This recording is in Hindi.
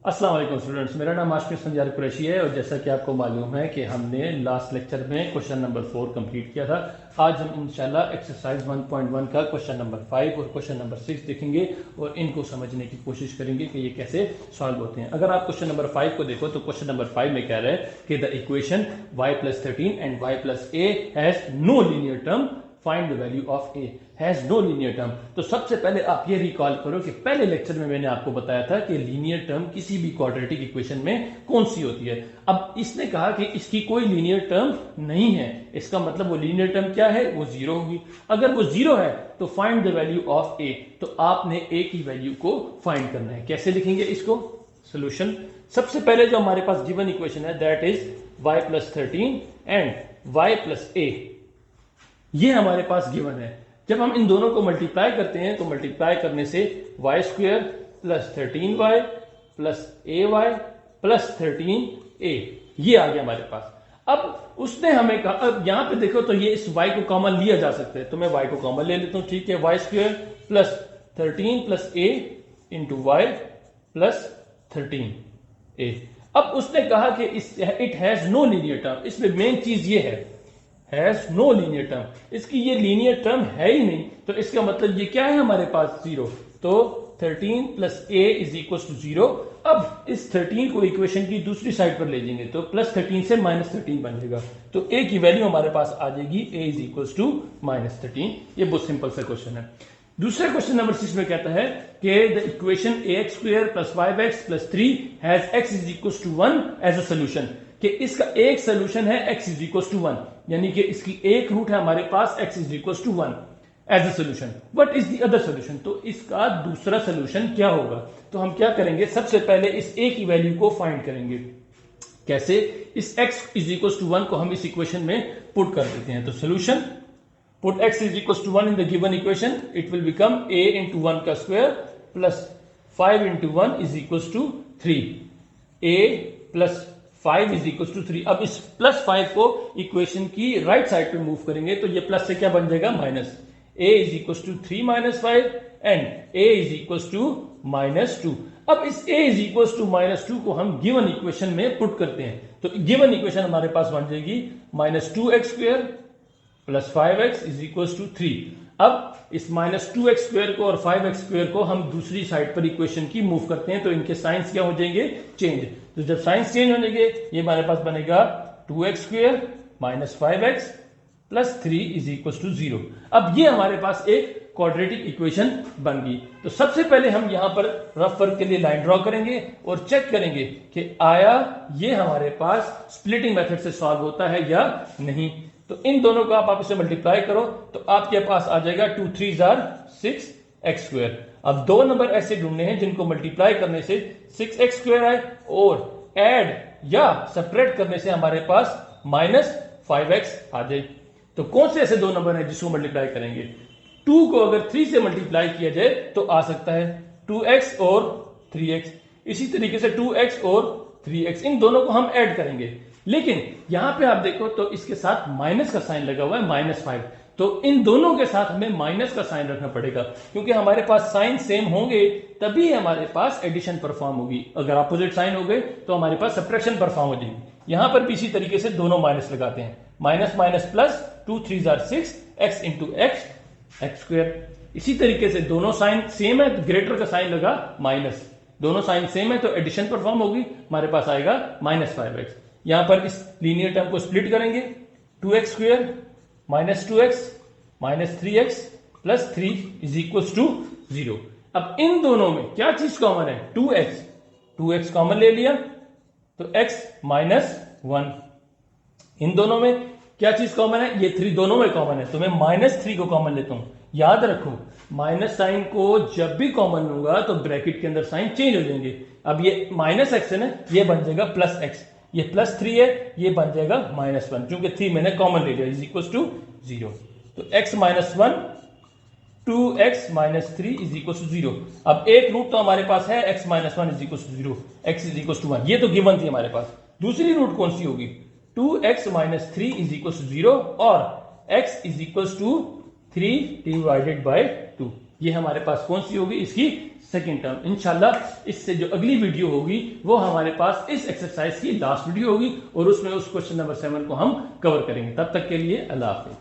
अस्सलाम वालेकुम स्टूडेंट्स, मेरा नाम आशफिक संजार कुरैशी है और जैसा कि आपको मालूम है कि हमने लास्ट लेक्चर में क्वेश्चन नंबर 4 कंप्लीट किया था। आज हम इंशाल्लाह एक्सरसाइज 1.1 का क्वेश्चन नंबर 5 और क्वेश्चन नंबर 6 देखेंगे और इनको समझने की कोशिश करेंगे कि ये कैसे सॉल्व होते हैं। अगर आप क्वेश्चन नंबर 5 को देखो तो क्वेश्चन नंबर 5 में कह रहा है कि the equation y + 13 and y + a has no linear term, find the value of a। Has no linear term. तो सबसे पहले आप ये रिकॉल करो कि पहले लेक्चर में मैंने आपको बताया था कि लीनियर टर्म किसी भी क्वाड्रेटिक इक्वेशन में कौन सी होती है। अब इसने कहा कि इसकी कोई लीनियर टर्म नहीं है, इसका मतलब वो लीनियर टर्म क्या है, वो जीरो होगी। अगर वो जीरो है तो find the value of a, तो आपने a की वैल्यू को फाइंड करना है। कैसे लिखेंगे इसको? सोल्यूशन। सबसे पहले जो हमारे पास गिवन इक्वेशन है that is y + 13 and y + a, ये हमारे पास गिवन है। जब हम इन दोनों को मल्टीप्लाई करते हैं तो मल्टीप्लाई करने से y² + 13y + ay + 13a, ये आ गया हमारे पास। अब उसने हमें कहा, अब यहां पे देखो तो ये इस y को कॉमन लिया जा सकता है, तो मैं y को कॉमन ले लेता हूं। ठीक है, y² + 13 + a × y + 13a। अब उसने कहा कि it has no linear term. इसमें मेन चीज ये है हैज नो लीनियर टर्म, इसकी ये लीनियर टर्म है ही नहीं, तो इसका मतलब ये क्या है हमारे पास, जीरो। तो 13 + a = 0। अब इस 13 को इक्वेशन की दूसरी साइड पर ले जाएंगे तो +13 से -13 बनेगा, तो a की वैल्यू हमारे पास आ जाएगी a = -13। ये बहुत सिंपल सा क्वेश्चन है। दूसरे क्वेश्चन नंबर 6 में कहता है कि the equation ax² + 5x + 3 has x = 1 as a solution, कि इसका एक सोल्यूशन है x = 1, यानी कि इसकी एक रूट है हमारे पास x = 1 as a solution. What is the other solution? तो इसका दूसरा सोल्यूशन क्या होगा? तो हम क्या करेंगे, सबसे पहले इस a की वैल्यू को फाइंड करेंगे। कैसे? इस x = 1 को हम इस इक्वेशन में पुट कर देते हैं। तो solution, put x = 1 in the given equation, it will become a × 1 का स्क्वायर + 5 × 1 = 3, a + 5 = 3। अब इस +5 को इक्वेशन की राइट साइड पे मूव करेंगे तो ये प्लस से क्या बन जाएगा, माइनस। a = 3 - 5 and a = -2। अब इस a = -2 को हम गिवन इक्वेशन में पुट करते हैं, तो गिवन इक्वेशन हमारे पास बन जाएगी -2x² + 5x = 3। अब इस -2x² को और 5x² को हम दूसरी साइड पर इक्वेशन की मूव करते हैं तो इनके साइंस क्या हो जाएंगे, चेंज। तो जब साइंस चेंज हो जाएंगे ये हमारे पास बनेगा 2x² - 5x + 3 = 0। अब ये हमारे पास एक क्वाड्रेटिक इक्वेशन बन गई। तो सबसे पहले हम यहां पर रफ वर्क के लिए लाइन ड्रॉ करेंगे और चेक करेंगे कि आया ये हमारे पास स्प्लिटिंग मेथड से सॉल्व होता है या नहीं। तो इन दोनों को आप आपस में मल्टीप्लाई करो तो आपके पास आ जाएगा 2 3 = 6x²। अब दो नंबर ऐसे ढूंढने हैं जिनको मल्टीप्लाई करने से 6x² आए और ऐड या सब्ट्रैक्ट करने से हमारे पास -5x आ जाए। तो कौन से ऐसे दो नंबर हैं जिसको मल्टीप्लाई करेंगे? 2 को अगर 3 से मल्टीप्लाई किया जाए तो आ सकता है 2x और 3x, इसी तरीके से 2x और 3x, इन दोनों को हम ऐड करेंगे। लेकिन यहां पे आप देखो तो इसके साथ माइनस का साइन लगा हुआ है, -5, तो इन दोनों के साथ हमें माइनस का साइन रखना पड़ेगा, क्योंकि हमारे पास साइन सेम होंगे तभी हमारे पास एडिशन परफॉर्म होगी। अगर अपोजिट साइन हो गए तो हमारे पास सब्ट्रैक्शन परफॉर्म हो जाएगी। यहां पर भी इसी तरीके से दोनों माइनस लगाते हैं, -+ 2 3 = 6 x × x² इसी तरीके से दोनों साइन सेम है तो ग्रेटर का साइन लगा माइनस, दोनों साइन सेम है तो एडिशन परफॉर्म होगी, हमारे पास आएगा -5x। यहां पर इस लीनियर टर्म को स्प्लिट करेंगे, 2x² - 2x - 3x + 3 = 0। अब इन दोनों में क्या चीज कॉमन है, 2x कॉमन ले लिया तो x - 1। इन दोनों में क्या चीज कॉमन है, ये 3 दोनों में कॉमन है, तो मैं -3 को कॉमन लेता हूं। याद रखो माइनस साइन को जब भी कॉमन लूंगा तो ब्रैकेट के अंदर साइन चेंज हो जाएंगे। अब ये -x है ना, ये बन जाएगा +x, ये +3 है, ये बन जाएगा -1, क्योंकि 3 मैंने कॉमन ले लिया, = 0। तो x - 1 2x - 3 = 0। अब एक रूट तो हमारे पास है x - 1 = 0, x = 1, ये तो गिवन थी हमारे पास। दूसरी रूट कौन सी होगी, 2x - 3 = 0 और x = 3 ÷ 2, ये हमारे पास कौन सी होगी, इसकी सेकेंड टर्म। इंशाल्लाह इससे जो अगली वीडियो होगी वो हमारे पास इस एक्सरसाइज की लास्ट वीडियो होगी और उसमें उस क्वेश्चन नंबर 7 को हम कवर करेंगे। तब तक के लिए अल्लाह हाफिज।